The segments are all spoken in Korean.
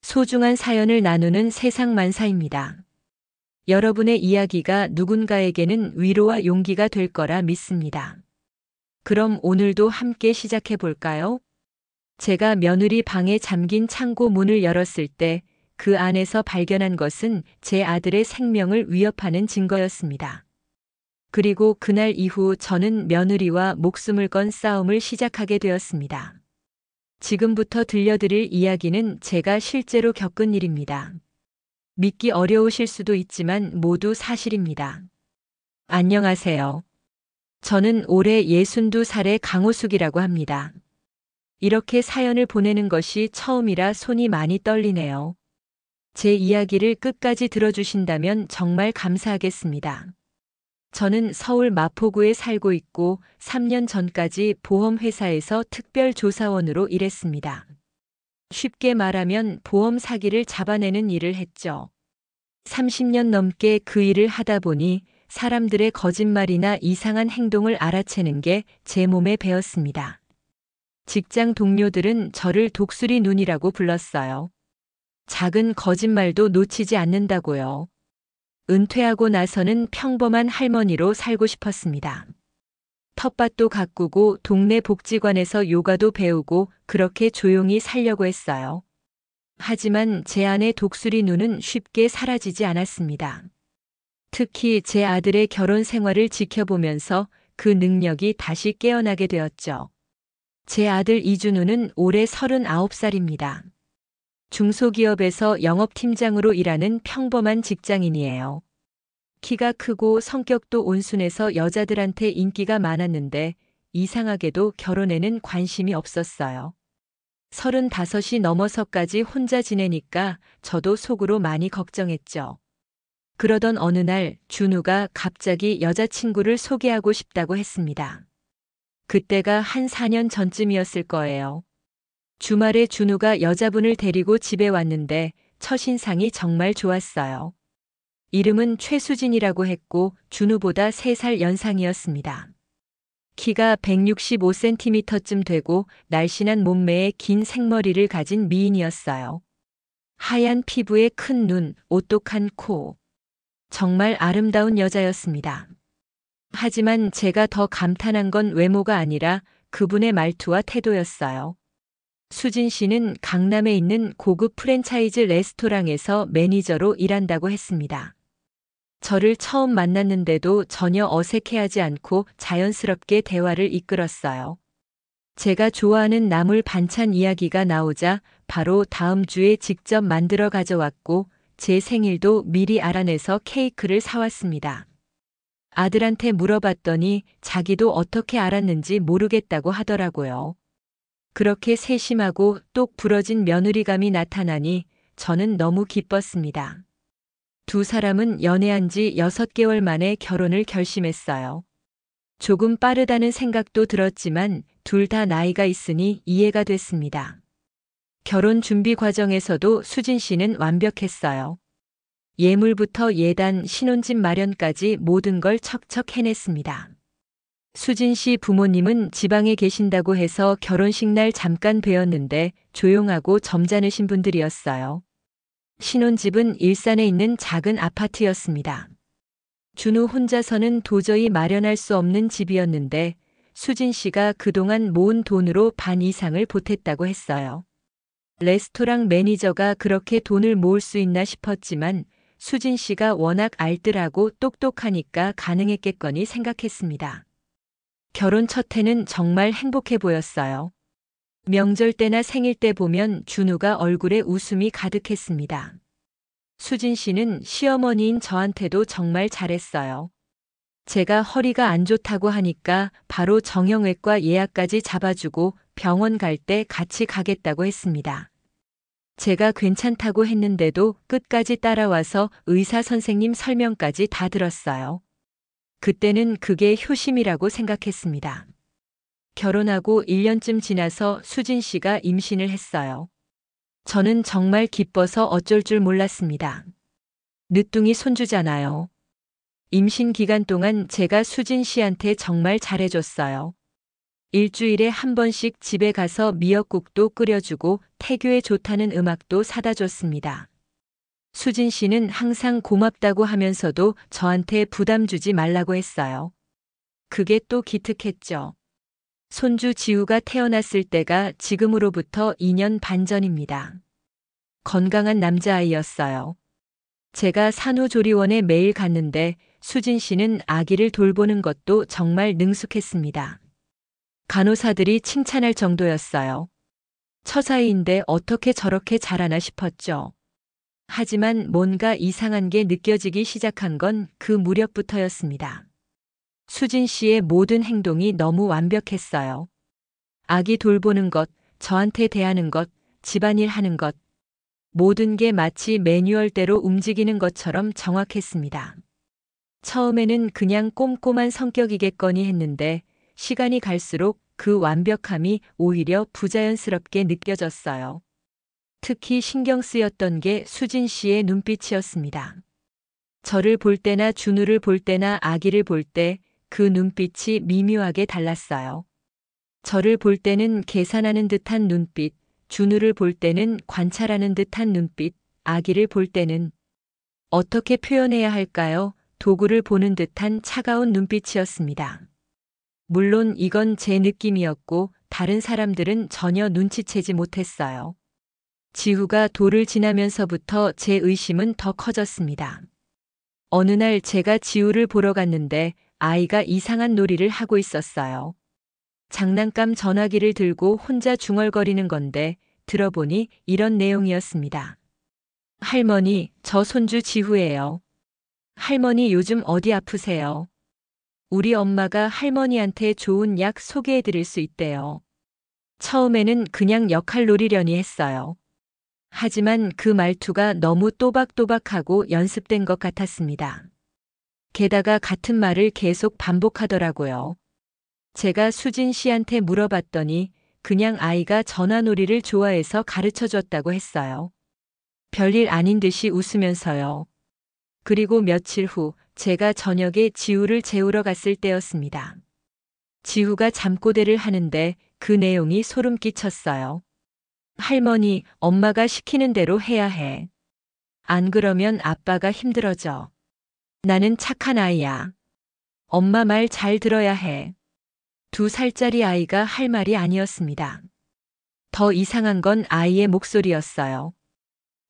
소중한 사연을 나누는 세상만사입니다. 여러분의 이야기가 누군가에게는 위로와 용기가 될 거라 믿습니다. 그럼 오늘도 함께 시작해 볼까요? 제가 며느리 방에 잠긴 창고 문을 열었을 때 그 안에서 발견한 것은 제 아들의 생명을 위협하는 증거였습니다. 그리고 그날 이후 저는 며느리와 목숨을 건 싸움을 시작하게 되었습니다. 지금부터 들려드릴 이야기는 제가 실제로 겪은 일입니다. 믿기 어려우실 수도 있지만 모두 사실입니다. 안녕하세요. 저는 올해 62살의 강호숙이라고 합니다. 이렇게 사연을 보내는 것이 처음이라 손이 많이 떨리네요. 제 이야기를 끝까지 들어주신다면 정말 감사하겠습니다. 저는 서울 마포구에 살고 있고 3년 전까지 보험회사에서 특별조사원으로 일했습니다. 쉽게 말하면 보험 사기를 잡아내는 일을 했죠. 30년 넘게 그 일을 하다 보니 사람들의 거짓말이나 이상한 행동을 알아채는 게 제 몸에 배었습니다. 직장 동료들은 저를 독수리 눈이라고 불렀어요. 작은 거짓말도 놓치지 않는다고요. 은퇴하고 나서는 평범한 할머니로 살고 싶었습니다. 텃밭도 가꾸고 동네 복지관에서 요가도 배우고 그렇게 조용히 살려고 했어요. 하지만 제 안의 독수리 눈은 쉽게 사라지지 않았습니다. 특히 제 아들의 결혼 생활을 지켜보면서 그 능력이 다시 깨어나게 되었죠. 제 아들 이준우는 올해 39살입니다. 중소기업에서 영업팀장으로 일하는 평범한 직장인이에요. 키가 크고 성격도 온순해서 여자들한테 인기가 많았는데 이상하게도 결혼에는 관심이 없었어요. 35이 넘어서까지 혼자 지내니까 저도 속으로 많이 걱정했죠. 그러던 어느 날 준우가 갑자기 여자친구를 소개하고 싶다고 했습니다. 그때가 한 4년 전쯤이었을 거예요. 주말에 준우가 여자분을 데리고 집에 왔는데 첫인상이 정말 좋았어요. 이름은 최수진이라고 했고 준우보다 3살 연상이었습니다. 키가 165cm쯤 되고 날씬한 몸매에 긴 생머리를 가진 미인이었어요. 하얀 피부에 큰 눈, 오똑한 코. 정말 아름다운 여자였습니다. 하지만 제가 더 감탄한 건 외모가 아니라 그분의 말투와 태도였어요. 수진 씨는 강남에 있는 고급 프랜차이즈 레스토랑에서 매니저로 일한다고 했습니다. 저를 처음 만났는데도 전혀 어색해하지 않고 자연스럽게 대화를 이끌었어요. 제가 좋아하는 나물 반찬 이야기가 나오자 바로 다음 주에 직접 만들어 가져왔고 제 생일도 미리 알아내서 케이크를 사왔습니다. 아들한테 물어봤더니 자기도 어떻게 알았는지 모르겠다고 하더라고요. 그렇게 세심하고 똑 부러진 며느리감이 나타나니 저는 너무 기뻤습니다. 두 사람은 연애한 지 6개월 만에 결혼을 결심했어요. 조금 빠르다는 생각도 들었지만 둘 다 나이가 있으니 이해가 됐습니다. 결혼 준비 과정에서도 수진 씨는 완벽했어요. 예물부터 예단, 신혼집 마련까지 모든 걸 척척 해냈습니다. 수진 씨 부모님은 지방에 계신다고 해서 결혼식 날 잠깐 뵈었는데 조용하고 점잖으신 분들이었어요. 신혼집은 일산에 있는 작은 아파트였습니다. 준우 혼자서는 도저히 마련할 수 없는 집이었는데 수진 씨가 그동안 모은 돈으로 반 이상을 보탰다고 했어요. 레스토랑 매니저가 그렇게 돈을 모을 수 있나 싶었지만 수진 씨가 워낙 알뜰하고 똑똑하니까 가능했겠거니 생각했습니다. 결혼 첫 해는 정말 행복해 보였어요. 명절 때나 생일 때 보면 준우가 얼굴에 웃음이 가득했습니다. 수진 씨는 시어머니인 저한테도 정말 잘했어요. 제가 허리가 안 좋다고 하니까 바로 정형외과 예약까지 잡아주고 병원 갈 때 같이 가겠다고 했습니다. 제가 괜찮다고 했는데도 끝까지 따라와서 의사 선생님 설명까지 다 들었어요. 그때는 그게 효심이라고 생각했습니다. 결혼하고 1년쯤 지나서 수진 씨가 임신을 했어요. 저는 정말 기뻐서 어쩔 줄 몰랐습니다. 늦둥이 손주잖아요. 임신 기간 동안 제가 수진 씨한테 정말 잘해줬어요. 일주일에 한 번씩 집에 가서 미역국도 끓여주고 태교에 좋다는 음악도 사다 줬습니다. 수진 씨는 항상 고맙다고 하면서도 저한테 부담 주지 말라고 했어요. 그게 또 기특했죠. 손주 지우가 태어났을 때가 지금으로부터 2년 반 전입니다. 건강한 남자아이였어요. 제가 산후조리원에 매일 갔는데 수진 씨는 아기를 돌보는 것도 정말 능숙했습니다. 간호사들이 칭찬할 정도였어요. 처사이인데 어떻게 저렇게 잘하나 싶었죠. 하지만 뭔가 이상한 게 느껴지기 시작한 건 그 무렵부터였습니다. 수진 씨의 모든 행동이 너무 완벽했어요. 아기 돌보는 것, 저한테 대하는 것, 집안일 하는 것, 모든 게 마치 매뉴얼대로 움직이는 것처럼 정확했습니다. 처음에는 그냥 꼼꼼한 성격이겠거니 했는데 시간이 갈수록 그 완벽함이 오히려 부자연스럽게 느껴졌어요. 특히 신경 쓰였던 게 수진 씨의 눈빛이었습니다. 저를 볼 때나 준우를 볼 때나 아기를 볼 때 그 눈빛이 미묘하게 달랐어요. 저를 볼 때는 계산하는 듯한 눈빛, 준우를 볼 때는 관찰하는 듯한 눈빛, 아기를 볼 때는 어떻게 표현해야 할까요? 도구를 보는 듯한 차가운 눈빛이었습니다. 물론 이건 제 느낌이었고 다른 사람들은 전혀 눈치채지 못했어요. 지우가 돌을 지나면서부터 제 의심은 더 커졌습니다. 어느 날 제가 지우를 보러 갔는데 아이가 이상한 놀이를 하고 있었어요. 장난감 전화기를 들고 혼자 중얼거리는 건데 들어보니 이런 내용이었습니다. 할머니, 저 손주 지우예요. 할머니 요즘 어디 아프세요? 우리 엄마가 할머니한테 좋은 약 소개해 드릴 수 있대요. 처음에는 그냥 역할놀이려니 했어요. 하지만 그 말투가 너무 또박또박하고 연습된 것 같았습니다. 게다가 같은 말을 계속 반복하더라고요. 제가 수진 씨한테 물어봤더니 그냥 아이가 전화놀이를 좋아해서 가르쳐 줬다고 했어요. 별일 아닌 듯이 웃으면서요. 그리고 며칠 후 제가 저녁에 지우를 재우러 갔을 때였습니다. 지우가 잠꼬대를 하는데 그 내용이 소름 끼쳤어요. 할머니, 엄마가 시키는 대로 해야 해. 안 그러면 아빠가 힘들어져. 나는 착한 아이야. 엄마 말 잘 들어야 해. 2살짜리 아이가 할 말이 아니었습니다. 더 이상한 건 아이의 목소리였어요.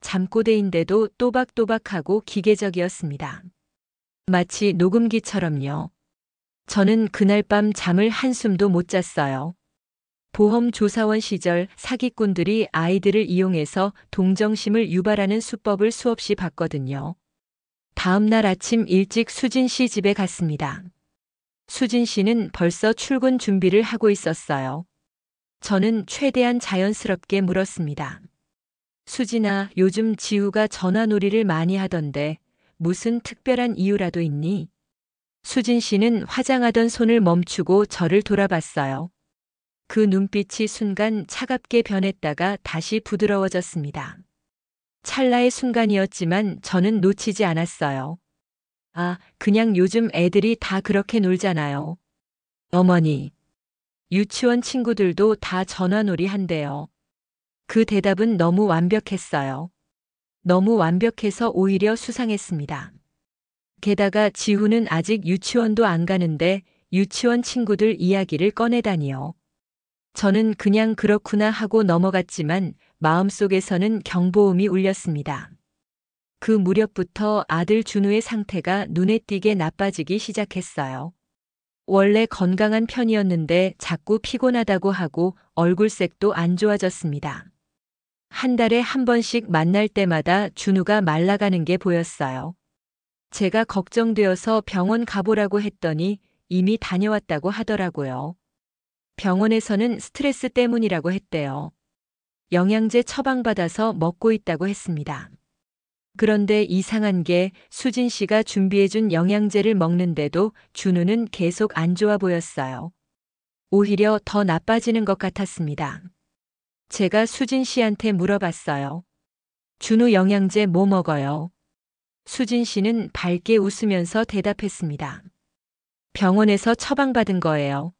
잠꼬대인데도 또박또박하고 기계적이었습니다. 마치 녹음기처럼요. 저는 그날 밤 잠을 한숨도 못 잤어요. 보험조사원 시절 사기꾼들이 아이들을 이용해서 동정심을 유발하는 수법을 수없이 봤거든요. 다음 날 아침 일찍 수진 씨 집에 갔습니다. 수진 씨는 벌써 출근 준비를 하고 있었어요. 저는 최대한 자연스럽게 물었습니다. 수진아, 요즘 지우가 전화놀이를 많이 하던데 무슨 특별한 이유라도 있니? 수진 씨는 화장하던 손을 멈추고 저를 돌아봤어요. 그 눈빛이 순간 차갑게 변했다가 다시 부드러워졌습니다. 찰나의 순간이었지만 저는 놓치지 않았어요. 아, 그냥 요즘 애들이 다 그렇게 놀잖아요. 어머니, 유치원 친구들도 다 전화놀이 한대요. 그 대답은 너무 완벽했어요. 너무 완벽해서 오히려 수상했습니다. 게다가 지우는 아직 유치원도 안 가는데 유치원 친구들 이야기를 꺼내다니요. 저는 그냥 그렇구나 하고 넘어갔지만 마음속에서는 경보음이 울렸습니다. 그 무렵부터 아들 준우의 상태가 눈에 띄게 나빠지기 시작했어요. 원래 건강한 편이었는데 자꾸 피곤하다고 하고 얼굴색도 안 좋아졌습니다. 한 달에 한 번씩 만날 때마다 준우가 말라가는 게 보였어요. 제가 걱정되어서 병원 가보라고 했더니 이미 다녀왔다고 하더라고요. 병원에서는 스트레스 때문이라고 했대요. 영양제 처방받아서 먹고 있다고 했습니다. 그런데 이상한 게 수진 씨가 준비해준 영양제를 먹는데도 준우는 계속 안 좋아 보였어요. 오히려 더 나빠지는 것 같았습니다. 제가 수진 씨한테 물어봤어요. 준우 영양제 뭐 먹어요? 수진 씨는 밝게 웃으면서 대답했습니다. 병원에서 처방받은 거예요.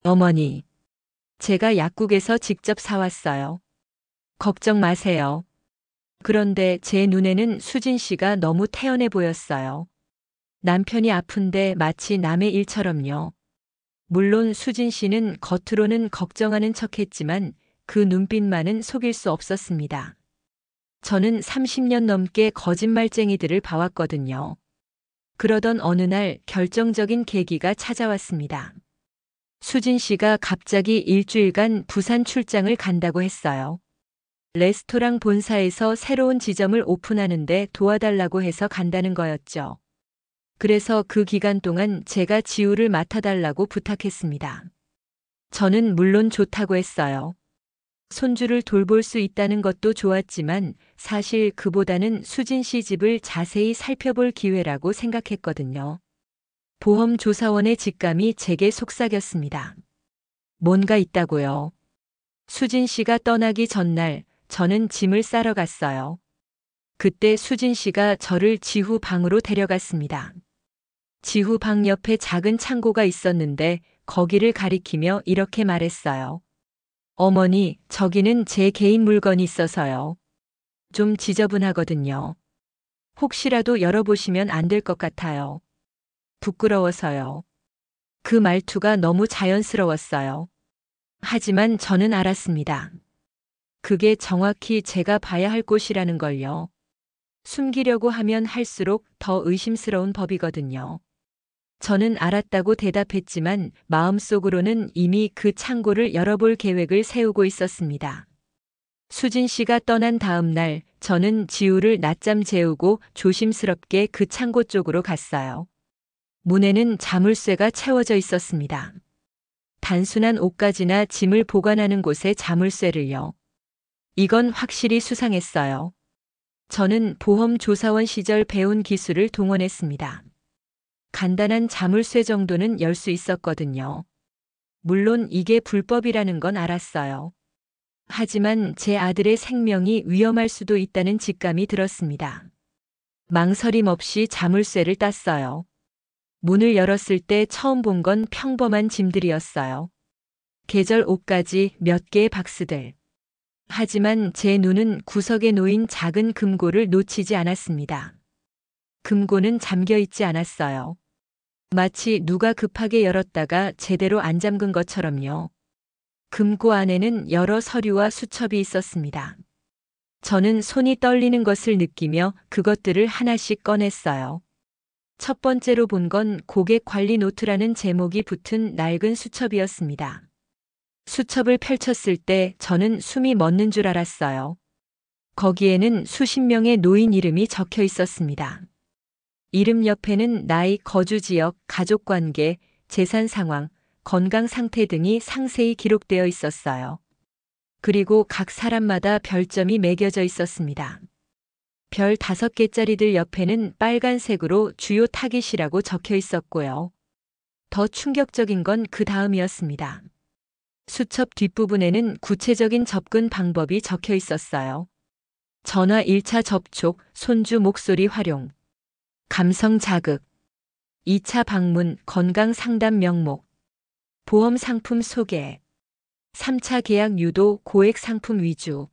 어머니, 제가 약국에서 직접 사왔어요. 걱정 마세요. 그런데 제 눈에는 수진 씨가 너무 태연해 보였어요. 남편이 아픈데 마치 남의 일처럼요. 물론 수진 씨는 겉으로는 걱정하는 척했지만 그 눈빛만은 속일 수 없었습니다. 저는 30년 넘게 거짓말쟁이들을 봐왔거든요. 그러던 어느 날 결정적인 계기가 찾아왔습니다. 수진 씨가 갑자기 일주일간 부산 출장을 간다고 했어요. 레스토랑 본사에서 새로운 지점을 오픈하는데 도와달라고 해서 간다는 거였죠. 그래서 그 기간 동안 제가 지우를 맡아달라고 부탁했습니다. 저는 물론 좋다고 했어요. 손주를 돌볼 수 있다는 것도 좋았지만 사실 그보다는 수진 씨 집을 자세히 살펴볼 기회라고 생각했거든요. 보험조사원의 직감이 제게 속삭였습니다. 뭔가 있다고요. 수진 씨가 떠나기 전날 저는 짐을 싸러 갔어요. 그때 수진 씨가 저를 지후 방으로 데려갔습니다. 지후 방 옆에 작은 창고가 있었는데 거기를 가리키며 이렇게 말했어요. 어머니, 저기는 제 개인 물건이 있어서요. 좀 지저분하거든요. 혹시라도 열어보시면 안 될 것 같아요. 부끄러워서요. 그 말투가 너무 자연스러웠어요. 하지만 저는 알았습니다. 그게 정확히 제가 봐야 할 곳이라는 걸요. 숨기려고 하면 할수록 더 의심스러운 법이거든요. 저는 알았다고 대답했지만 마음속으로는 이미 그 창고를 열어볼 계획을 세우고 있었습니다. 수진 씨가 떠난 다음 날 저는 지우를 낮잠 재우고 조심스럽게 그 창고 쪽으로 갔어요. 문에는 자물쇠가 채워져 있었습니다. 단순한 옷가지나 짐을 보관하는 곳에 자물쇠를요. 이건 확실히 수상했어요. 저는 보험조사원 시절 배운 기술을 동원했습니다. 간단한 자물쇠 정도는 열 수 있었거든요. 물론 이게 불법이라는 건 알았어요. 하지만 제 아들의 생명이 위험할 수도 있다는 직감이 들었습니다. 망설임 없이 자물쇠를 땄어요. 문을 열었을 때 처음 본 건 평범한 짐들이었어요. 계절 옷가지 몇 개의 박스들. 하지만 제 눈은 구석에 놓인 작은 금고를 놓치지 않았습니다. 금고는 잠겨 있지 않았어요. 마치 누가 급하게 열었다가 제대로 안 잠근 것처럼요. 금고 안에는 여러 서류와 수첩이 있었습니다. 저는 손이 떨리는 것을 느끼며 그것들을 하나씩 꺼냈어요. 첫 번째로 본 건 고객 관리 노트라는 제목이 붙은 낡은 수첩이었습니다. 수첩을 펼쳤을 때 저는 숨이 멎는 줄 알았어요. 거기에는 수십 명의 노인 이름이 적혀 있었습니다. 이름 옆에는 나이, 거주 지역, 가족 관계, 재산 상황, 건강 상태 등이 상세히 기록되어 있었어요. 그리고 각 사람마다 별점이 매겨져 있었습니다. 별 5개짜리들 옆에는 빨간색으로 주요 타깃이라고 적혀 있었고요. 더 충격적인 건 그 다음이었습니다. 수첩 뒷부분에는 구체적인 접근 방법이 적혀 있었어요. 전화 1차 접촉, 손주 목소리 활용. 감성 자극. 2차 방문, 건강 상담 명목. 보험 상품 소개. 3차 계약 유도, 고액 상품 위주.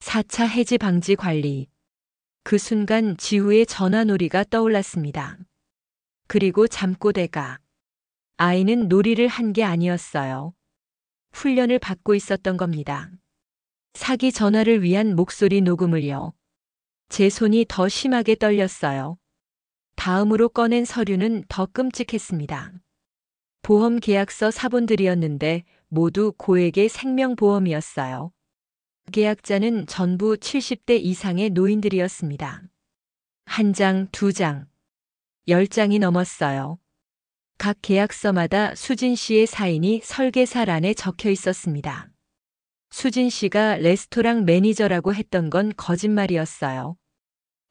4차 해지 방지 관리. 그 순간 지우의 전화놀이가 떠올랐습니다. 그리고 잠꼬대가. 아이는 놀이를 한 게 아니었어요. 훈련을 받고 있었던 겁니다. 사기 전화를 위한 목소리 녹음을요. 제 손이 더 심하게 떨렸어요. 다음으로 꺼낸 서류는 더 끔찍했습니다. 보험 계약서 사본들이었는데 모두 고액의 생명보험이었어요. 계약자는 전부 70대 이상의 노인들이었습니다. 한 장, 2장, 10장이 넘었어요. 각 계약서마다 수진 씨의 사인이 설계사란에 적혀 있었습니다. 수진 씨가 레스토랑 매니저라고 했던 건 거짓말이었어요.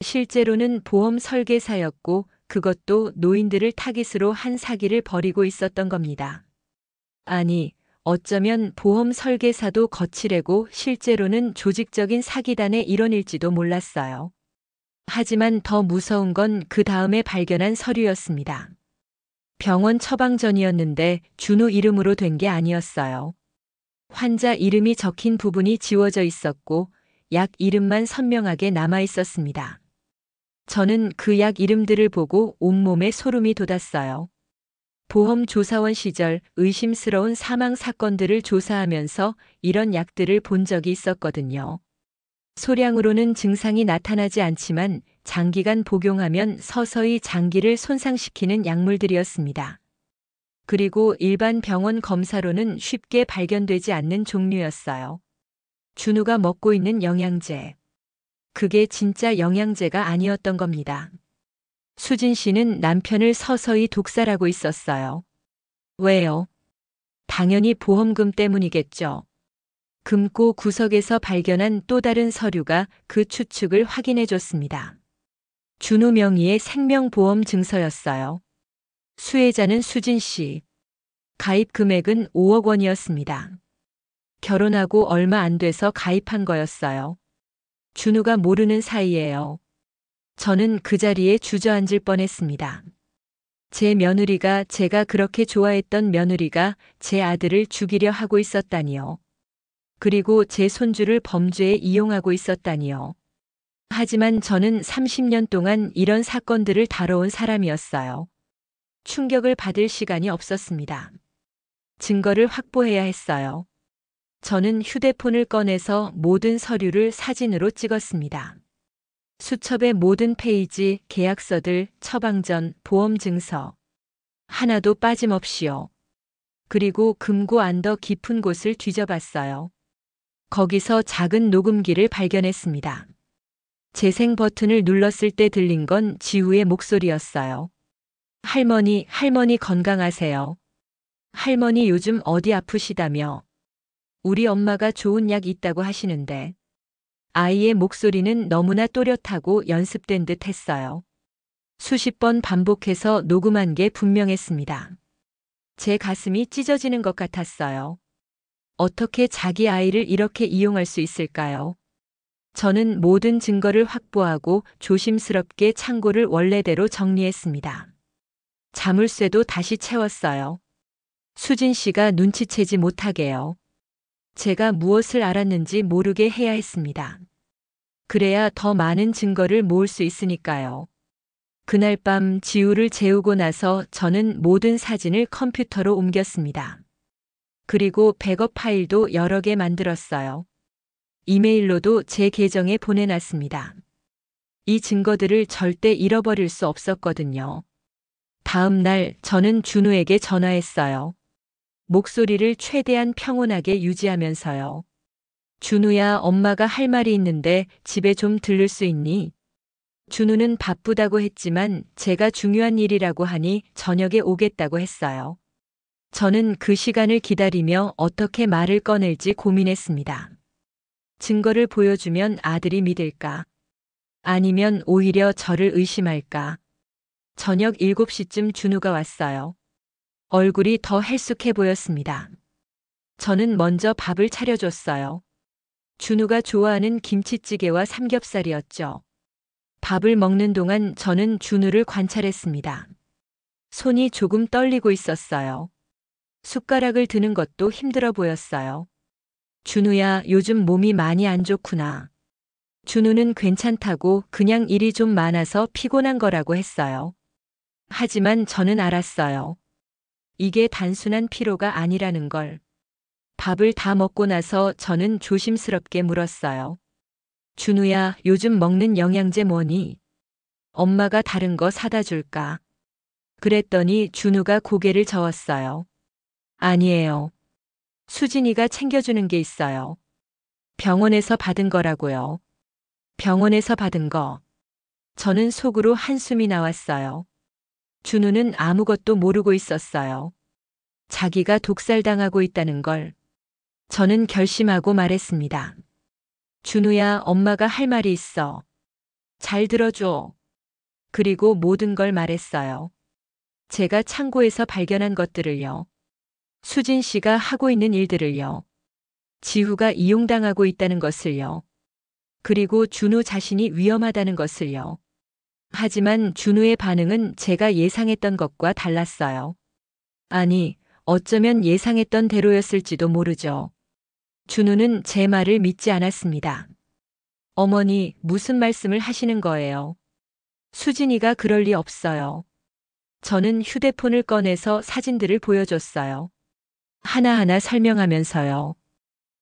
실제로는 보험 설계사였고 그것도 노인들을 타깃으로 한 사기를 벌이고 있었던 겁니다. 아니, 어쩌면 보험 설계사도 거칠애고 실제로는 조직적인 사기단의 일원일지도 몰랐어요. 하지만 더 무서운 건 그 다음에 발견한 서류였습니다. 병원 처방전이었는데 준우 이름으로 된 게 아니었어요. 환자 이름이 적힌 부분이 지워져 있었고 약 이름만 선명하게 남아 있었습니다. 저는 그 약 이름들을 보고 온몸에 소름이 돋았어요. 보험조사원 시절 의심스러운 사망 사건들을 조사하면서 이런 약들을 본 적이 있었거든요. 소량으로는 증상이 나타나지 않지만 장기간 복용하면 서서히 장기를 손상시키는 약물들이었습니다. 그리고 일반 병원 검사로는 쉽게 발견되지 않는 종류였어요. 준우가 먹고 있는 영양제. 그게 진짜 영양제가 아니었던 겁니다. 수진 씨는 남편을 서서히 독살하고 있었어요. 왜요? 당연히 보험금 때문이겠죠. 금고 구석에서 발견한 또 다른 서류가 그 추측을 확인해 줬습니다. 준우 명의의 생명보험 증서였어요. 수혜자는 수진 씨. 가입 금액은 5억 원이었습니다. 결혼하고 얼마 안 돼서 가입한 거였어요. 준우가 모르는 사이에요. 저는 그 자리에 주저앉을 뻔했습니다. 제 며느리가, 제가 그렇게 좋아했던 며느리가 제 아들을 죽이려 하고 있었다니요. 그리고 제 손주를 범죄에 이용하고 있었다니요. 하지만 저는 30년 동안 이런 사건들을 다뤄온 사람이었어요. 충격을 받을 시간이 없었습니다. 증거를 확보해야 했어요. 저는 휴대폰을 꺼내서 모든 서류를 사진으로 찍었습니다. 수첩의 모든 페이지, 계약서들, 처방전, 보험증서. 하나도 빠짐없이요. 그리고 금고 안더 깊은 곳을 뒤져봤어요. 거기서 작은 녹음기를 발견했습니다. 재생 버튼을 눌렀을 때 들린 건 지우의 목소리였어요. 할머니, 할머니 건강하세요. 할머니 요즘 어디 아프시다며. 우리 엄마가 좋은 약 있다고 하시는데. 아이의 목소리는 너무나 또렷하고 연습된 듯 했어요. 수십 번 반복해서 녹음한 게 분명했습니다. 제 가슴이 찢어지는 것 같았어요. 어떻게 자기 아이를 이렇게 이용할 수 있을까요? 저는 모든 증거를 확보하고 조심스럽게 창고를 원래대로 정리했습니다. 자물쇠도 다시 채웠어요. 수진 씨가 눈치채지 못하게요. 제가 무엇을 알았는지 모르게 해야 했습니다. 그래야 더 많은 증거를 모을 수 있으니까요. 그날 밤 지우를 재우고 나서 저는 모든 사진을 컴퓨터로 옮겼습니다. 그리고 백업 파일도 여러 개 만들었어요. 이메일로도 제 계정에 보내놨습니다. 이 증거들을 절대 잃어버릴 수 없었거든요. 다음 날 저는 준우에게 전화했어요. 목소리를 최대한 평온하게 유지하면서요. 준우야, 엄마가 할 말이 있는데 집에 좀 들를 수 있니? 준우는 바쁘다고 했지만 제가 중요한 일이라고 하니 저녁에 오겠다고 했어요. 저는 그 시간을 기다리며 어떻게 말을 꺼낼지 고민했습니다. 증거를 보여주면 아들이 믿을까? 아니면 오히려 저를 의심할까? 저녁 7시쯤 준우가 왔어요. 얼굴이 더 헬쑥해 보였습니다. 저는 먼저 밥을 차려줬어요. 준우가 좋아하는 김치찌개와 삼겹살이었죠. 밥을 먹는 동안 저는 준우를 관찰했습니다. 손이 조금 떨리고 있었어요. 숟가락을 드는 것도 힘들어 보였어요. 준우야, 요즘 몸이 많이 안 좋구나. 준우는 괜찮다고 그냥 일이 좀 많아서 피곤한 거라고 했어요. 하지만 저는 알았어요. 이게 단순한 피로가 아니라는 걸. 밥을 다 먹고 나서 저는 조심스럽게 물었어요. 준우야, 요즘 먹는 영양제 뭐니? 엄마가 다른 거 사다 줄까? 그랬더니 준우가 고개를 저었어요. 아니에요. 수진이가 챙겨주는 게 있어요. 병원에서 받은 거라고요. 병원에서 받은 거. 저는 속으로 한숨이 나왔어요. 준우는 아무것도 모르고 있었어요. 자기가 독살당하고 있다는 걸. 저는 결심하고 말했습니다. 준우야, 엄마가 할 말이 있어. 잘 들어줘. 그리고 모든 걸 말했어요. 제가 창고에서 발견한 것들을요. 수진 씨가 하고 있는 일들을요. 지후가 이용당하고 있다는 것을요. 그리고 준우 자신이 위험하다는 것을요. 하지만 준우의 반응은 제가 예상했던 것과 달랐어요. 아니, 어쩌면 예상했던 대로였을지도 모르죠. 준우는 제 말을 믿지 않았습니다. 어머니, 무슨 말씀을 하시는 거예요? 수진이가 그럴 리 없어요. 저는 휴대폰을 꺼내서 사진들을 보여줬어요. 하나하나 설명하면서요.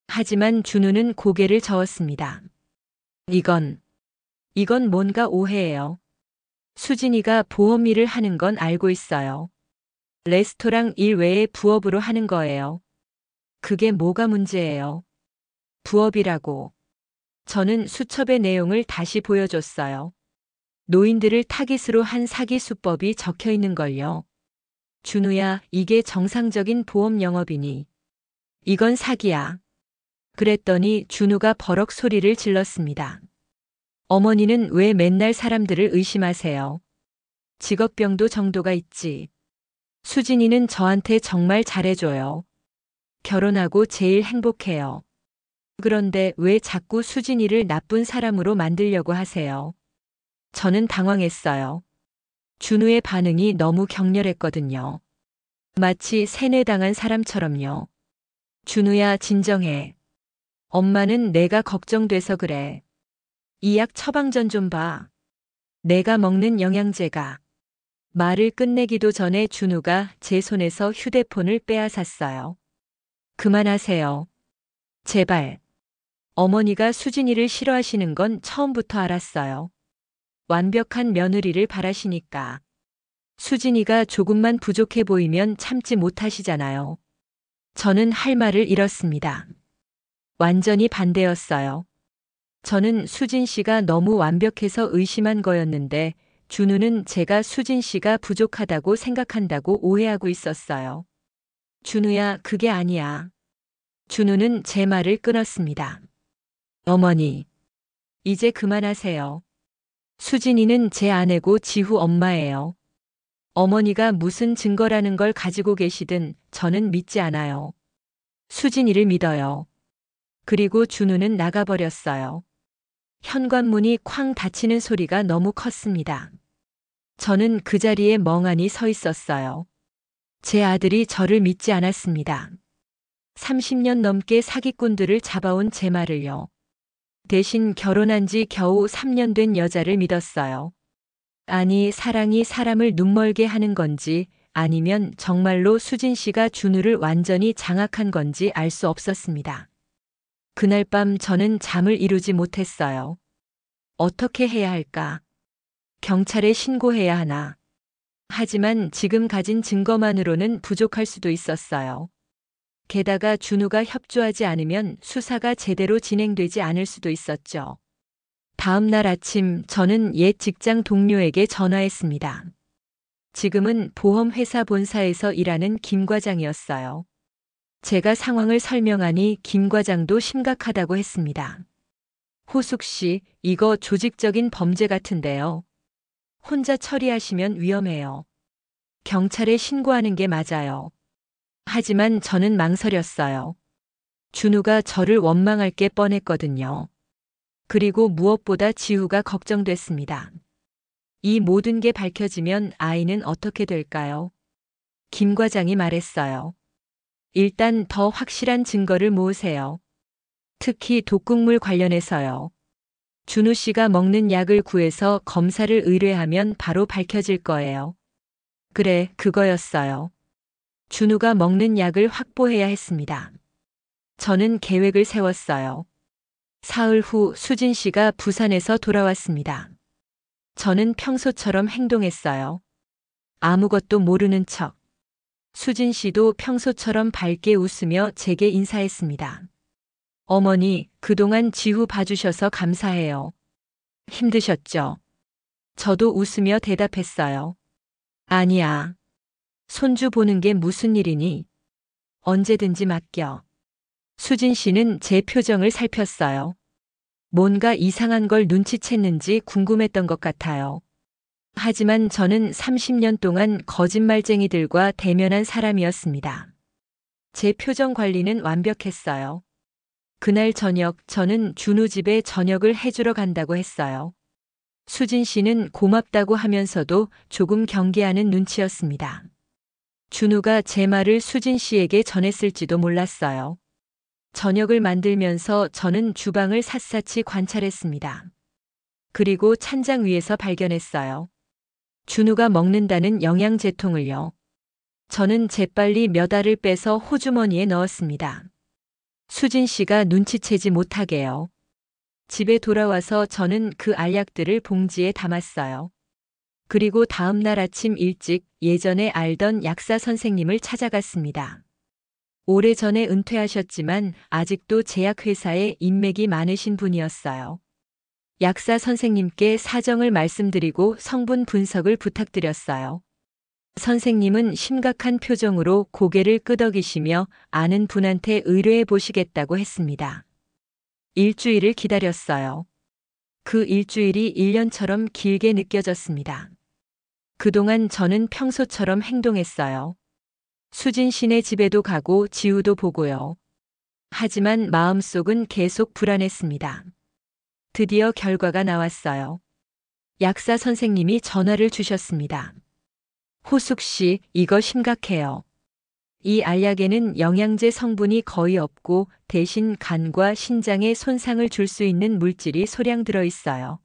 하지만 준우는 고개를 저었습니다. 이건 뭔가 오해예요. 수진이가 보험 일을 하는 건 알고 있어요. 레스토랑 일 외에 부업으로 하는 거예요. 그게 뭐가 문제예요? 부업이라고. 저는 수첩의 내용을 다시 보여줬어요. 노인들을 타깃으로 한 사기 수법이 적혀 있는걸요. 준우야, 이게 정상적인 보험 영업이니. 이건 사기야. 그랬더니 준우가 버럭 소리를 질렀습니다. 어머니는 왜 맨날 사람들을 의심하세요? 직업병도 정도가 있지. 수진이는 저한테 정말 잘해줘요. 결혼하고 제일 행복해요. 그런데 왜 자꾸 수진이를 나쁜 사람으로 만들려고 하세요? 저는 당황했어요. 준우의 반응이 너무 격렬했거든요. 마치 세뇌당한 사람처럼요. 준우야, 진정해. 엄마는 내가 걱정돼서 그래. 이 약 처방전 좀 봐. 내가 먹는 영양제가. 말을 끝내기도 전에 준우가 제 손에서 휴대폰을 빼앗았어요. 그만하세요. 제발. 어머니가 수진이를 싫어하시는 건 처음부터 알았어요. 완벽한 며느리를 바라시니까. 수진이가 조금만 부족해 보이면 참지 못하시잖아요. 저는 할 말을 잃었습니다. 완전히 반대였어요. 저는 수진 씨가 너무 완벽해서 의심한 거였는데 준우는 제가 수진 씨가 부족하다고 생각한다고 오해하고 있었어요. 준우야, 그게 아니야. 준우는 제 말을 끊었습니다. 어머니, 이제 그만하세요. 수진이는 제 아내고 지후 엄마예요. 어머니가 무슨 증거라는 걸 가지고 계시든 저는 믿지 않아요. 수진이를 믿어요. 그리고 준우는 나가버렸어요. 현관문이 쾅 닫히는 소리가 너무 컸습니다. 저는 그 자리에 멍하니 서 있었어요. 제 아들이 저를 믿지 않았습니다. 30년 넘게 사기꾼들을 잡아온 제 말을요. 대신 결혼한 지 겨우 3년 된 여자를 믿었어요. 아니, 사랑이 사람을 눈멀게 하는 건지 아니면 정말로 수진 씨가 준우를 완전히 장악한 건지 알 수 없었습니다. 그날 밤 저는 잠을 이루지 못했어요. 어떻게 해야 할까? 경찰에 신고해야 하나? 하지만 지금 가진 증거만으로는 부족할 수도 있었어요. 게다가 준우가 협조하지 않으면 수사가 제대로 진행되지 않을 수도 있었죠. 다음 날 아침 저는 옛 직장 동료에게 전화했습니다. 지금은 보험회사 본사에서 일하는 김 과장이었어요. 제가 상황을 설명하니 김 과장도 심각하다고 했습니다. 호숙 씨, 이거 조직적인 범죄 같은데요. 혼자 처리하시면 위험해요. 경찰에 신고하는 게 맞아요. 하지만 저는 망설였어요. 준우가 저를 원망할 게 뻔했거든요. 그리고 무엇보다 지우가 걱정됐습니다. 이 모든 게 밝혀지면 아이는 어떻게 될까요? 김 과장이 말했어요. 일단 더 확실한 증거를 모으세요. 특히 독극물 관련해서요. 준우 씨가 먹는 약을 구해서 검사를 의뢰하면 바로 밝혀질 거예요. 그래, 그거였어요. 준우가 먹는 약을 확보해야 했습니다. 저는 계획을 세웠어요. 사흘 후 수진 씨가 부산에서 돌아왔습니다. 저는 평소처럼 행동했어요. 아무것도 모르는 척. 수진 씨도 평소처럼 밝게 웃으며 제게 인사했습니다. 어머니, 그동안 지후 봐주셔서 감사해요. 힘드셨죠? 저도 웃으며 대답했어요. 아니야. 손주 보는 게 무슨 일이니? 언제든지 맡겨. 수진 씨는 제 표정을 살폈어요. 뭔가 이상한 걸 눈치챘는지 궁금했던 것 같아요. 하지만 저는 30년 동안 거짓말쟁이들과 대면한 사람이었습니다. 제 표정 관리는 완벽했어요. 그날 저녁 저는 준우 집에 저녁을 해주러 간다고 했어요. 수진 씨는 고맙다고 하면서도 조금 경계하는 눈치였습니다. 준우가 제 말을 수진 씨에게 전했을지도 몰랐어요. 저녁을 만들면서 저는 주방을 샅샅이 관찰했습니다. 그리고 찬장 위에서 발견했어요. 준우가 먹는다는 영양제통을요. 저는 재빨리 몇 알을 빼서 호주머니에 넣었습니다. 수진 씨가 눈치채지 못하게요. 집에 돌아와서 저는 그 알약들을 봉지에 담았어요. 그리고 다음 날 아침 일찍 예전에 알던 약사 선생님을 찾아갔습니다. 오래전에 은퇴하셨지만 아직도 제약회사에 인맥이 많으신 분이었어요. 약사 선생님께 사정을 말씀드리고 성분 분석을 부탁드렸어요. 선생님은 심각한 표정으로 고개를 끄덕이시며 아는 분한테 의뢰해 보시겠다고 했습니다. 일주일을 기다렸어요. 그 일주일이 1년처럼 길게 느껴졌습니다. 그동안 저는 평소처럼 행동했어요. 수진 씨네 집에도 가고 지우도 보고요. 하지만 마음속은 계속 불안했습니다. 드디어 결과가 나왔어요. 약사 선생님이 전화를 주셨습니다. 호숙 씨, 이거 심각해요. 이 알약에는 영양제 성분이 거의 없고 대신 간과 신장에 손상을 줄 수 있는 물질이 소량 들어 있어요.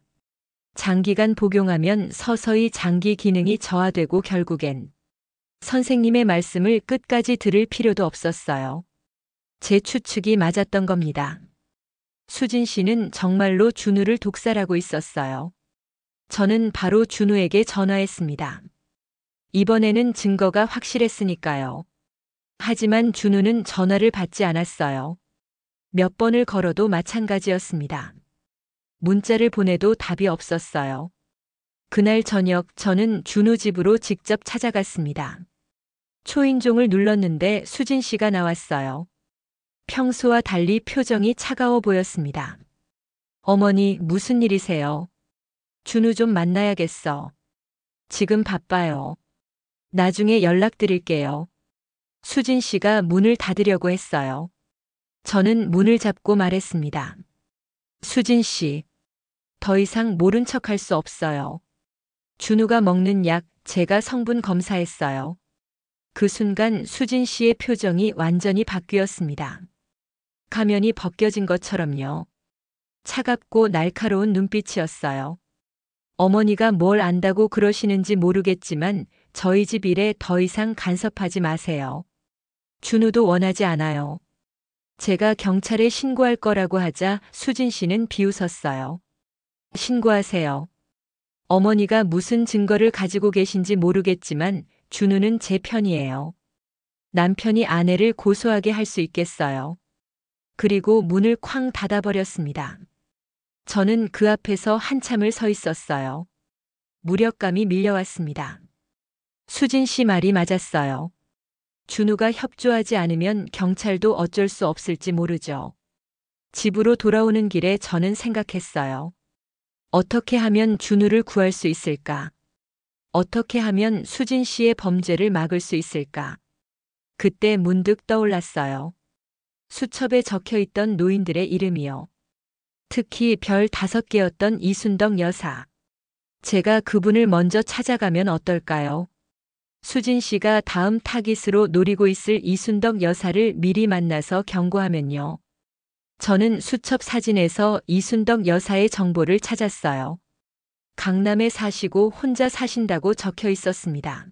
장기간 복용하면 서서히 장기 기능이 저하되고 결국엔 선생님의 말씀을 끝까지 들을 필요도 없었어요. 제 추측이 맞았던 겁니다. 수진 씨는 정말로 준우를 독살하고 있었어요. 저는 바로 준우에게 전화했습니다. 이번에는 증거가 확실했으니까요. 하지만 준우는 전화를 받지 않았어요. 몇 번을 걸어도 마찬가지였습니다. 문자를 보내도 답이 없었어요. 그날 저녁 저는 준우 집으로 직접 찾아갔습니다. 초인종을 눌렀는데 수진 씨가 나왔어요. 평소와 달리 표정이 차가워 보였습니다. 어머니, 무슨 일이세요? 준우 좀 만나야겠어. 지금 바빠요. 나중에 연락드릴게요. 수진 씨가 문을 닫으려고 했어요. 저는 문을 잡고 말했습니다. 수진 씨, 더 이상 모른 척할 수 없어요. 준우가 먹는 약 제가 성분 검사했어요. 그 순간 수진 씨의 표정이 완전히 바뀌었습니다. 가면이 벗겨진 것처럼요. 차갑고 날카로운 눈빛이었어요. 어머니가 뭘 안다고 그러시는지 모르겠지만 저희 집 일에 더 이상 간섭하지 마세요. 준우도 원하지 않아요. 제가 경찰에 신고할 거라고 하자 수진 씨는 비웃었어요. 신고하세요. 어머니가 무슨 증거를 가지고 계신지 모르겠지만 준우는 제 편이에요. 남편이 아내를 고소하게 할 수 있겠어요. 그리고 문을 쾅 닫아버렸습니다. 저는 그 앞에서 한참을 서 있었어요. 무력감이 밀려왔습니다. 수진 씨 말이 맞았어요. 준우가 협조하지 않으면 경찰도 어쩔 수 없을지 모르죠. 집으로 돌아오는 길에 저는 생각했어요. 어떻게 하면 준우를 구할 수 있을까? 어떻게 하면 수진 씨의 범죄를 막을 수 있을까? 그때 문득 떠올랐어요. 수첩에 적혀 있던 노인들의 이름이요. 특히 별 5개였던 이순덕 여사. 제가 그분을 먼저 찾아가면 어떨까요? 수진 씨가 다음 타깃으로 노리고 있을 이순덕 여사를 미리 만나서 경고하면요. 저는 수첩 사진에서 이순덕 여사의 정보를 찾았어요. 강남에 사시고 혼자 사신다고 적혀 있었습니다.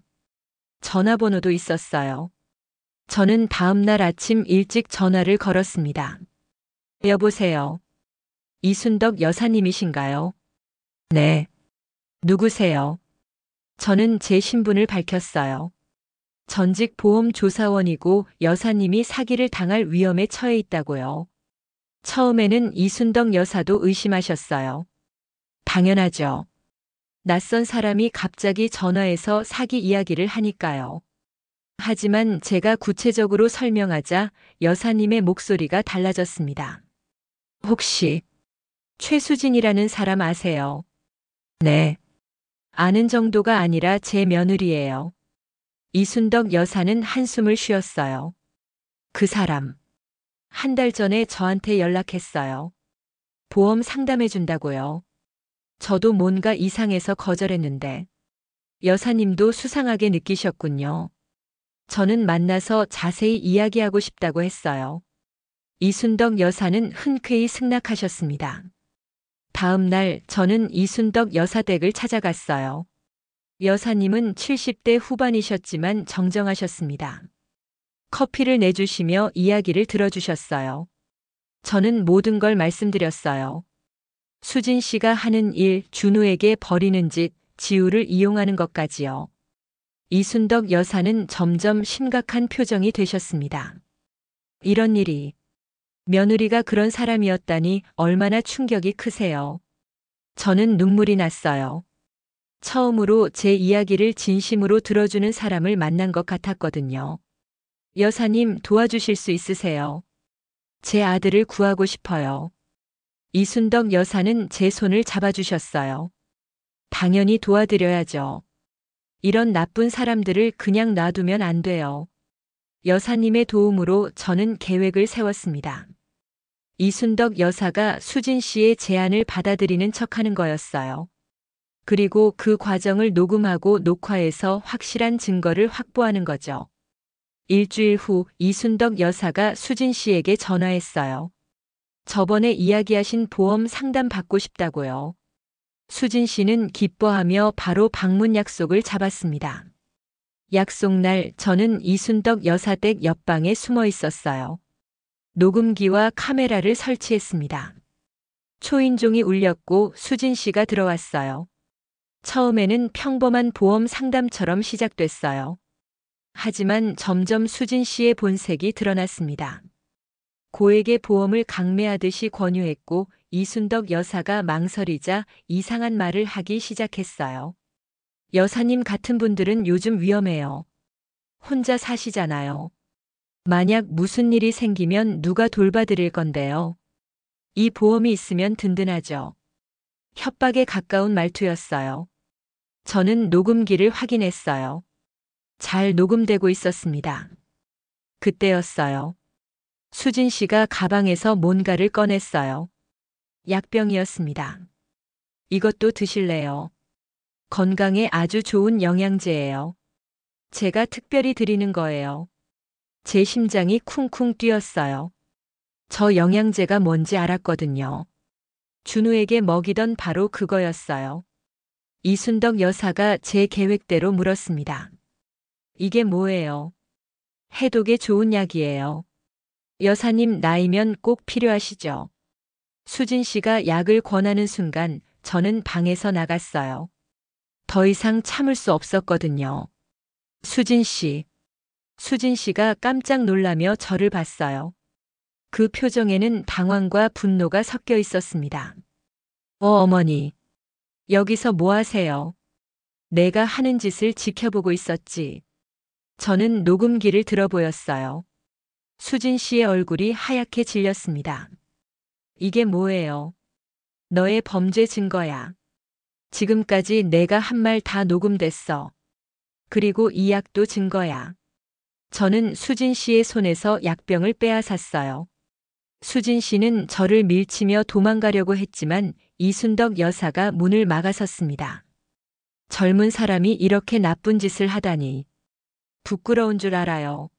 전화번호도 있었어요. 저는 다음 날 아침 일찍 전화를 걸었습니다. 여보세요. 이순덕 여사님이신가요? 네. 누구세요? 저는 제 신분을 밝혔어요. 전직 보험조사원이고 여사님이 사기를 당할 위험에 처해 있다고요. 처음에는 이순덕 여사도 의심하셨어요. 당연하죠. 낯선 사람이 갑자기 전화해서 사기 이야기를 하니까요. 하지만 제가 구체적으로 설명하자 여사님의 목소리가 달라졌습니다. 혹시 최수진이라는 사람 아세요? 네. 아는 정도가 아니라 제 며느리예요. 이순덕 여사는 한숨을 쉬었어요. 그 사람. 한 달 전에 저한테 연락했어요. 보험 상담해준다고요. 저도 뭔가 이상해서 거절했는데 여사님도 수상하게 느끼셨군요. 저는 만나서 자세히 이야기하고 싶다고 했어요. 이순덕 여사는 흔쾌히 승낙하셨습니다. 다음 날 저는 이순덕 여사 댁을 찾아갔어요. 여사님은 70대 후반이셨지만 정정하셨습니다. 커피를 내주시며 이야기를 들어주셨어요. 저는 모든 걸 말씀드렸어요. 수진 씨가 하는 일, 준우에게 버리는 짓, 지우를 이용하는 것까지요. 이순덕 여사는 점점 심각한 표정이 되셨습니다. 이런 일이, 며느리가 그런 사람이었다니 얼마나 충격이 크세요. 저는 눈물이 났어요. 처음으로 제 이야기를 진심으로 들어주는 사람을 만난 것 같았거든요. 여사님, 도와주실 수 있으세요? 제 아들을 구하고 싶어요. 이순덕 여사는 제 손을 잡아주셨어요. 당연히 도와드려야죠. 이런 나쁜 사람들을 그냥 놔두면 안 돼요. 여사님의 도움으로 저는 계획을 세웠습니다. 이순덕 여사가 수진 씨의 제안을 받아들이는 척하는 거였어요. 그리고 그 과정을 녹음하고 녹화해서 확실한 증거를 확보하는 거죠. 일주일 후 이순덕 여사가 수진 씨에게 전화했어요. 저번에 이야기하신 보험 상담 받고 싶다고요. 수진 씨는 기뻐하며 바로 방문 약속을 잡았습니다. 약속날 저는 이순덕 여사 댁 옆방에 숨어 있었어요. 녹음기와 카메라를 설치했습니다. 초인종이 울렸고 수진 씨가 들어왔어요. 처음에는 평범한 보험 상담처럼 시작됐어요. 하지만 점점 수진 씨의 본색이 드러났습니다. 고액의 보험을 강매하듯이 권유했고 이순덕 여사가 망설이자 이상한 말을 하기 시작했어요. 여사님 같은 분들은 요즘 위험해요. 혼자 사시잖아요. 만약 무슨 일이 생기면 누가 돌봐드릴 건데요. 이 보험이 있으면 든든하죠. 협박에 가까운 말투였어요. 저는 녹음기를 확인했어요. 잘 녹음되고 있었습니다. 그때였어요. 수진 씨가 가방에서 뭔가를 꺼냈어요. 약병이었습니다. 이것도 드실래요? 건강에 아주 좋은 영양제예요. 제가 특별히 드리는 거예요. 제 심장이 쿵쿵 뛰었어요. 저 영양제가 뭔지 알았거든요. 준우에게 먹이던 바로 그거였어요. 이순덕 여사가 제 계획대로 물었습니다. 이게 뭐예요? 해독에 좋은 약이에요. 여사님 나이면 꼭 필요하시죠? 수진 씨가 약을 권하는 순간 저는 방에서 나갔어요. 더 이상 참을 수 없었거든요. 수진 씨가 깜짝 놀라며 저를 봤어요. 그 표정에는 당황과 분노가 섞여 있었습니다. 어머니. 여기서 뭐 하세요? 내가 하는 짓을 지켜보고 있었지. 저는 녹음기를 들어보였어요. 수진 씨의 얼굴이 하얗게 질렸습니다. 이게 뭐예요? 너의 범죄 증거야. 지금까지 내가 한 말 다 녹음됐어. 그리고 이 약도 증거야. 저는 수진 씨의 손에서 약병을 빼앗았어요. 수진 씨는 저를 밀치며 도망가려고 했지만 이순덕 여사가 문을 막아섰습니다. 젊은 사람이 이렇게 나쁜 짓을 하다니. 부끄러운 줄 알아요.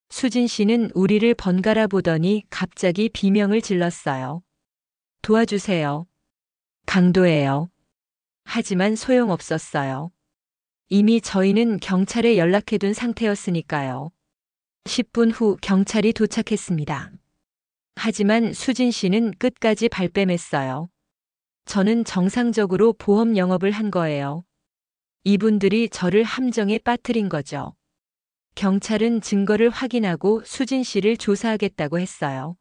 수진 씨는 우리를 번갈아 보더니 갑자기 비명을 질렀어요. 도와주세요. 강도예요. 하지만 소용없었어요. 이미 저희는 경찰에 연락해둔 상태였으니까요. 10분 후 경찰이 도착했습니다. 하지만 수진 씨는 끝까지 발뺌했어요. 저는 정상적으로 보험 영업을 한 거예요. 이분들이 저를 함정에 빠뜨린 거죠. 경찰은 증거를 확인하고 수진 씨를 조사하겠다고 했어요.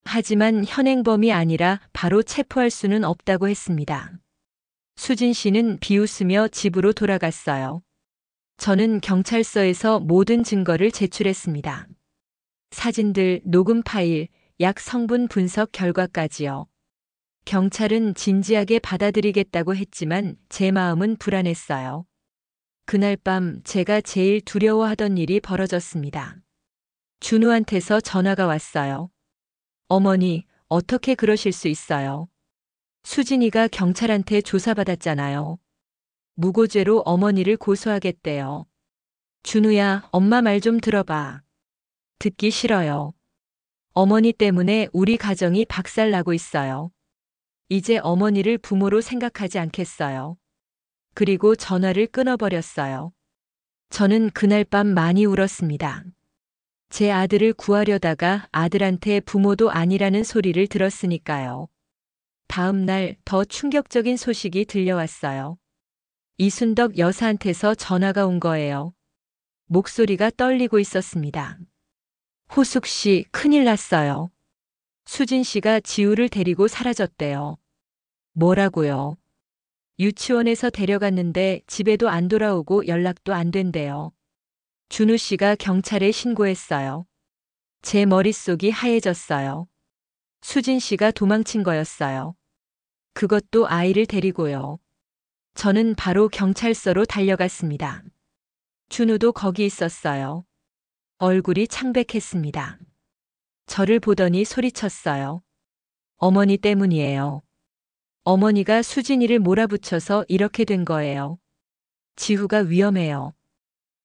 하지만 현행범이 아니라 바로 체포할 수는 없다고 했습니다. 수진 씨는 비웃으며 집으로 돌아갔어요. 저는 경찰서에서 모든 증거를 제출했습니다. 사진들, 녹음 파일, 약 성분 분석 결과까지요. 경찰은 진지하게 받아들이겠다고 했지만 제 마음은 불안했어요. 그날 밤 제가 제일 두려워하던 일이 벌어졌습니다. 준우한테서 전화가 왔어요. 어머니, 어떻게 그러실 수 있어요? 수진이가 경찰한테 조사받았잖아요. 무고죄로 어머니를 고소하겠대요. 준우야, 엄마 말 좀 들어봐. 듣기 싫어요. 어머니 때문에 우리 가정이 박살나고 있어요. 이제 어머니를 부모로 생각하지 않겠어요. 그리고 전화를 끊어버렸어요. 저는 그날 밤 많이 울었습니다. 제 아들을 구하려다가 아들한테 부모도 아니라는 소리를 들었으니까요. 다음 날 더 충격적인 소식이 들려왔어요. 이순덕 여사한테서 전화가 온 거예요. 목소리가 떨리고 있었습니다. 호숙 씨, 큰일 났어요. 수진 씨가 지우를 데리고 사라졌대요. 뭐라고요? 유치원에서 데려갔는데 집에도 안 돌아오고 연락도 안 된대요. 준우 씨가 경찰에 신고했어요. 제 머릿속이 하얘졌어요. 수진 씨가 도망친 거였어요. 그것도 아이를 데리고요. 저는 바로 경찰서로 달려갔습니다. 준우도 거기 있었어요. 얼굴이 창백했습니다. 저를 보더니 소리쳤어요. 어머니 때문이에요. 어머니가 수진이를 몰아붙여서 이렇게 된 거예요. 지우가 위험해요.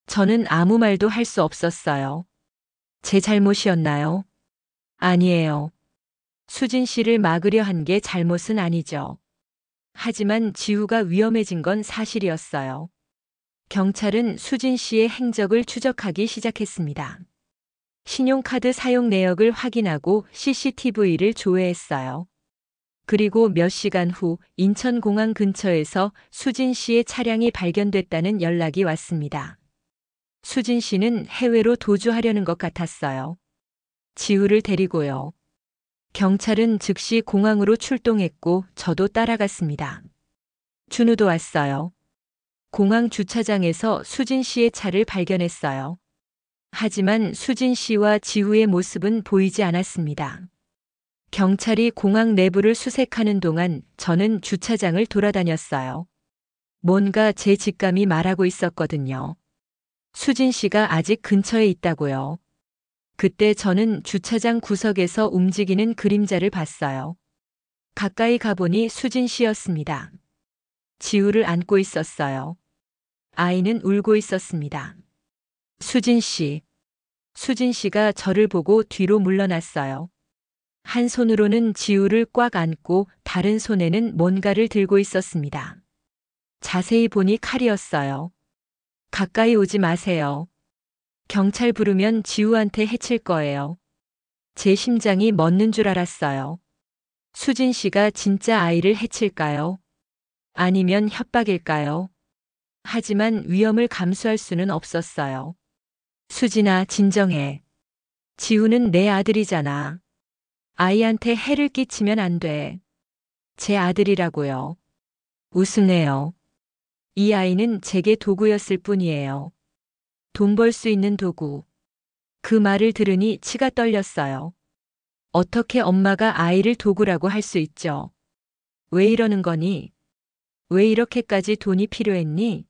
저는 아무 말도 할 수 없었어요. 제 잘못이었나요? 아니에요. 수진 씨를 막으려 한 게 잘못은 아니죠. 하지만 지우가 위험해진 건 사실이었어요. 경찰은 수진 씨의 행적을 추적하기 시작했습니다. 신용카드 사용 내역을 확인하고 CCTV를 조회했어요. 그리고 몇 시간 후 인천공항 근처에서 수진 씨의 차량이 발견됐다는 연락이 왔습니다. 수진 씨는 해외로 도주하려는 것 같았어요. 지우를 데리고요. 경찰은 즉시 공항으로 출동했고 저도 따라갔습니다. 준우도 왔어요. 공항 주차장에서 수진 씨의 차를 발견했어요. 하지만 수진 씨와 지우의 모습은 보이지 않았습니다. 경찰이 공항 내부를 수색하는 동안 저는 주차장을 돌아다녔어요. 뭔가 제 직감이 말하고 있었거든요. 수진 씨가 아직 근처에 있다고요. 그때 저는 주차장 구석에서 움직이는 그림자를 봤어요. 가까이 가보니 수진 씨였습니다. 지우를 안고 있었어요. 아이는 울고 있었습니다. 수진 씨. 수진 씨가 저를 보고 뒤로 물러났어요. 한 손으로는 지우를 꽉 안고 다른 손에는 뭔가를 들고 있었습니다. 자세히 보니 칼이었어요. 가까이 오지 마세요. 경찰 부르면 지우한테 해칠 거예요. 제 심장이 멎는 줄 알았어요. 수진 씨가 진짜 아이를 해칠까요? 아니면 협박일까요? 하지만 위험을 감수할 수는 없었어요. 수진아, 진정해. 지우는 내 아들이잖아. 아이한테 해를 끼치면 안 돼. 제 아들이라고요. 우스네요. 이 아이는 제게 도구였을 뿐이에요. 돈 벌 수 있는 도구. 그 말을 들으니 치가 떨렸어요. 어떻게 엄마가 아이를 도구라고 할 수 있죠? 왜 이러는 거니? 왜 이렇게까지 돈이 필요했니?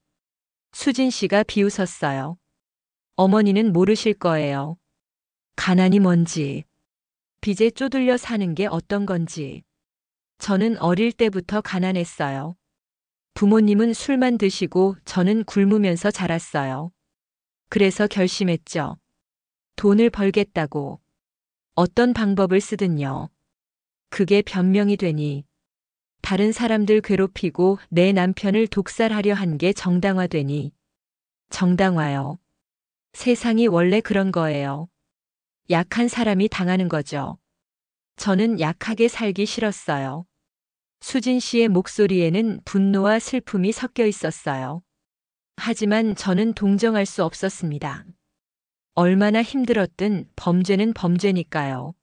수진 씨가 비웃었어요. 어머니는 모르실 거예요. 가난이 뭔지, 빚에 쪼들려 사는 게 어떤 건지. 저는 어릴 때부터 가난했어요. 부모님은 술만 드시고 저는 굶으면서 자랐어요. 그래서 결심했죠. 돈을 벌겠다고. 어떤 방법을 쓰든요. 그게 변명이 되니 다른 사람들 괴롭히고 내 남편을 독살하려 한 게 정당화되니 정당화요. 세상이 원래 그런 거예요. 약한 사람이 당하는 거죠. 저는 약하게 살기 싫었어요. 수진 씨의 목소리에는 분노와 슬픔이 섞여 있었어요. 하지만 저는 동정할 수 없었습니다. 얼마나 힘들었든 범죄는 범죄니까요.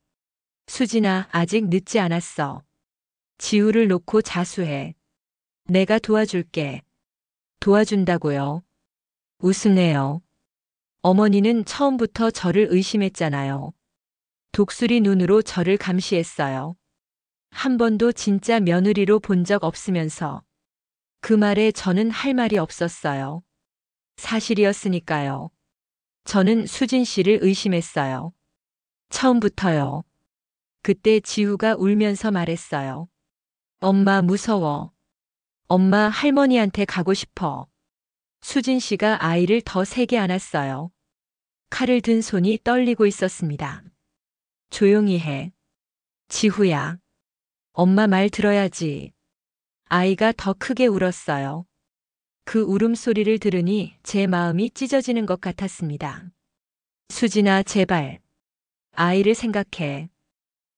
수진아, 아직 늦지 않았어. 지우를 놓고 자수해. 내가 도와줄게. 도와준다고요. 우스네요. 어머니는 처음부터 저를 의심했잖아요. 독수리 눈으로 저를 감시했어요. 한 번도 진짜 며느리로 본 적 없으면서 그 말에 저는 할 말이 없었어요. 사실이었으니까요. 저는 수진 씨를 의심했어요. 처음부터요. 그때 지우가 울면서 말했어요. 엄마 무서워. 엄마 할머니한테 가고 싶어. 수진 씨가 아이를 더 세게 안았어요. 칼을 든 손이 떨리고 있었습니다. 조용히 해. 지후야. 엄마 말 들어야지. 아이가 더 크게 울었어요. 그 울음소리를 들으니 제 마음이 찢어지는 것 같았습니다. 수진아, 제발. 아이를 생각해.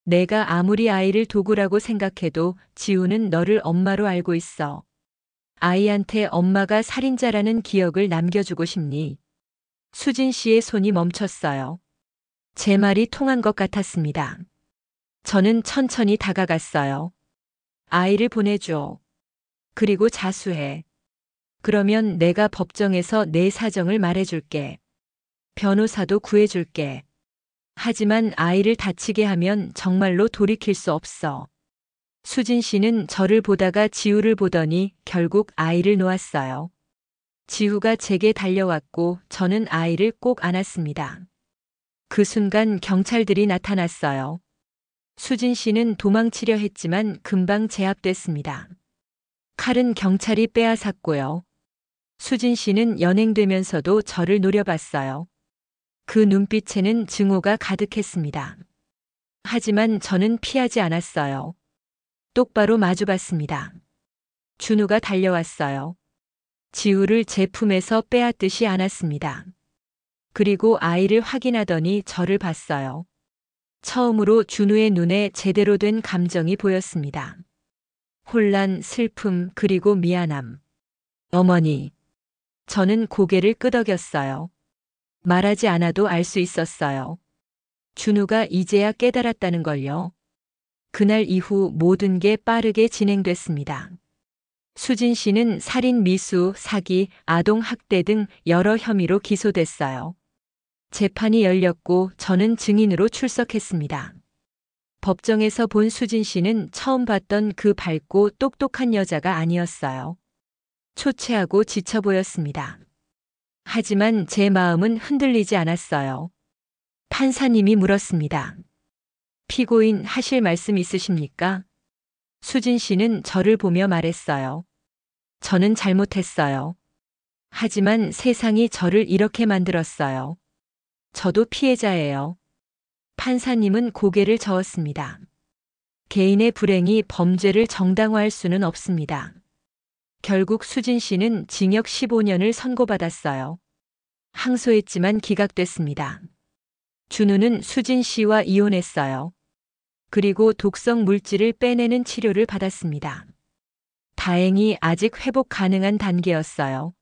내가 아무리 아이를 도구라고 생각해도 지우는 너를 엄마로 알고 있어. 아이한테 엄마가 살인자라는 기억을 남겨주고 싶니? 수진 씨의 손이 멈췄어요. 제 말이 통한 것 같았습니다. 저는 천천히 다가갔어요. 아이를 보내줘. 그리고 자수해. 그러면 내가 법정에서 내 사정을 말해줄게. 변호사도 구해줄게. 하지만 아이를 다치게 하면 정말로 돌이킬 수 없어. 수진 씨는 저를 보다가 지우를 보더니 결국 아이를 놓았어요. 지우가 제게 달려왔고 저는 아이를 꼭 안았습니다. 그 순간 경찰들이 나타났어요. 수진 씨는 도망치려 했지만 금방 제압됐습니다. 칼은 경찰이 빼앗았고요. 수진 씨는 연행되면서도 저를 노려봤어요. 그 눈빛에는 증오가 가득했습니다. 하지만 저는 피하지 않았어요. 똑바로 마주봤습니다. 준우가 달려왔어요. 지우를 제 품에서 빼앗듯이 안았습니다. 그리고 아이를 확인하더니 저를 봤어요. 처음으로 준우의 눈에 제대로 된 감정이 보였습니다. 혼란, 슬픔, 그리고 미안함. 어머니. 저는 고개를 끄덕였어요. 말하지 않아도 알 수 있었어요. 준우가 이제야 깨달았다는 걸요. 그날 이후 모든 게 빠르게 진행됐습니다. 수진 씨는 살인, 미수, 사기, 아동학대 등 여러 혐의로 기소됐어요. 재판이 열렸고 저는 증인으로 출석했습니다. 법정에서 본 수진 씨는 처음 봤던 그 밝고 똑똑한 여자가 아니었어요. 초췌하고 지쳐 보였습니다. 하지만 제 마음은 흔들리지 않았어요. 판사님이 물었습니다. 피고인 하실 말씀 있으십니까? 수진 씨는 저를 보며 말했어요. 저는 잘못했어요. 하지만 세상이 저를 이렇게 만들었어요. 저도 피해자예요. 판사님은 고개를 저었습니다. 개인의 불행이 범죄를 정당화할 수는 없습니다. 결국 수진 씨는 징역 15년을 선고받았어요. 항소했지만 기각됐습니다. 준우는 수진 씨와 이혼했어요. 그리고 독성 물질을 빼내는 치료를 받았습니다. 다행히 아직 회복 가능한 단계였어요.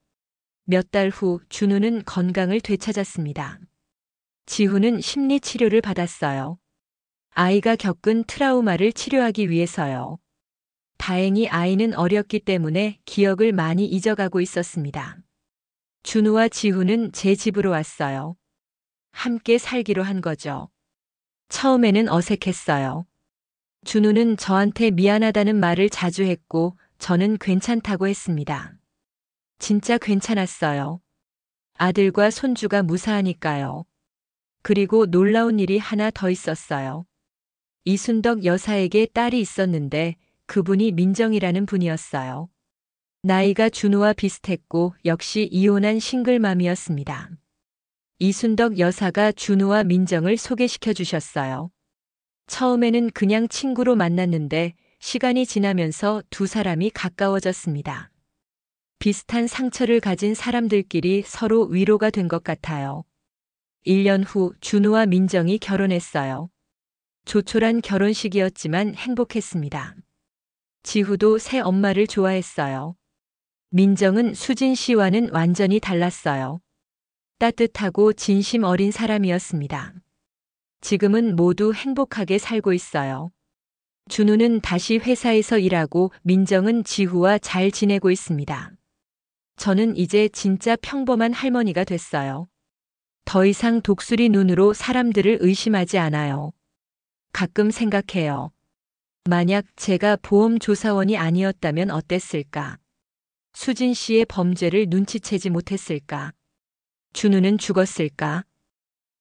몇 달 후 준우는 건강을 되찾았습니다. 지후는 심리 치료를 받았어요. 아이가 겪은 트라우마를 치료하기 위해서요. 다행히 아이는 어렸기 때문에 기억을 많이 잊어가고 있었습니다. 준우와 지후는 제 집으로 왔어요. 함께 살기로 한 거죠. 처음에는 어색했어요. 준우는 저한테 미안하다는 말을 자주 했고 저는 괜찮다고 했습니다. 진짜 괜찮았어요. 아들과 손주가 무사하니까요. 그리고 놀라운 일이 하나 더 있었어요. 이순덕 여사에게 딸이 있었는데 그분이 민정이라는 분이었어요. 나이가 준우와 비슷했고 역시 이혼한 싱글맘이었습니다. 이순덕 여사가 준우와 민정을 소개시켜 주셨어요. 처음에는 그냥 친구로 만났는데 시간이 지나면서 두 사람이 가까워졌습니다. 비슷한 상처를 가진 사람들끼리 서로 위로가 된 것 같아요. 1년 후 준우와 민정이 결혼했어요. 조촐한 결혼식이었지만 행복했습니다. 지후도 새 엄마를 좋아했어요. 민정은 수진 씨와는 완전히 달랐어요. 따뜻하고 진심 어린 사람이었습니다. 지금은 모두 행복하게 살고 있어요. 준우는 다시 회사에서 일하고 민정은 지후와 잘 지내고 있습니다. 저는 이제 진짜 평범한 할머니가 됐어요. 더 이상 독수리 눈으로 사람들을 의심하지 않아요. 가끔 생각해요. 만약 제가 보험조사원이 아니었다면 어땠을까? 수진 씨의 범죄를 눈치채지 못했을까? 준우는 죽었을까?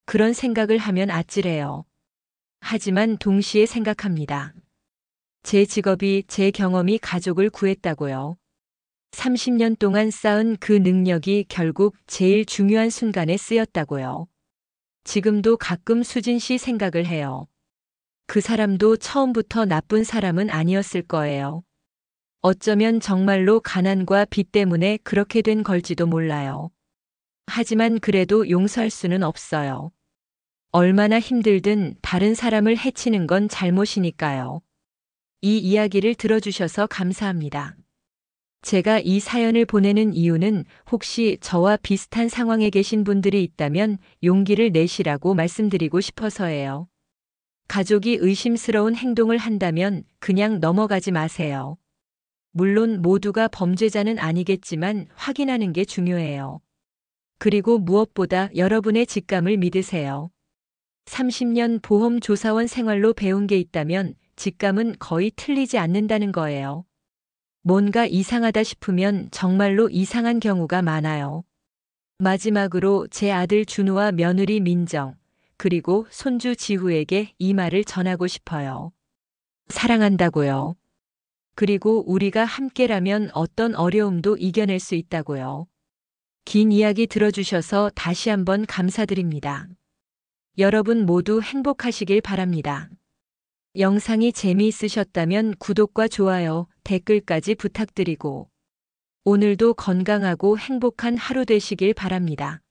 그런 생각을 하면 아찔해요. 하지만 동시에 생각합니다. 제 직업이, 제 경험이 가족을 구했다고요. 30년 동안 쌓은 그 능력이 결국 제일 중요한 순간에 쓰였다고요. 지금도 가끔 수진 씨 생각을 해요. 그 사람도 처음부터 나쁜 사람은 아니었을 거예요. 어쩌면 정말로 가난과 빚 때문에 그렇게 된 걸지도 몰라요. 하지만 그래도 용서할 수는 없어요. 얼마나 힘들든 다른 사람을 해치는 건 잘못이니까요. 이 이야기를 들어주셔서 감사합니다. 제가 이 사연을 보내는 이유는 혹시 저와 비슷한 상황에 계신 분들이 있다면 용기를 내시라고 말씀드리고 싶어서예요. 가족이 의심스러운 행동을 한다면 그냥 넘어가지 마세요. 물론 모두가 범죄자는 아니겠지만 확인하는 게 중요해요. 그리고 무엇보다 여러분의 직감을 믿으세요. 30년 보험조사원 생활로 배운 게 있다면 직감은 거의 틀리지 않는다는 거예요. 뭔가 이상하다 싶으면 정말로 이상한 경우가 많아요. 마지막으로 제 아들 준우와 며느리 민정, 그리고 손주 지후에게 이 말을 전하고 싶어요. 사랑한다고요. 그리고 우리가 함께라면 어떤 어려움도 이겨낼 수 있다고요. 긴 이야기 들어주셔서 다시 한번 감사드립니다. 여러분 모두 행복하시길 바랍니다. 영상이 재미있으셨다면 구독과 좋아요, 댓글까지 부탁드리고 오늘도 건강하고 행복한 하루 되시길 바랍니다.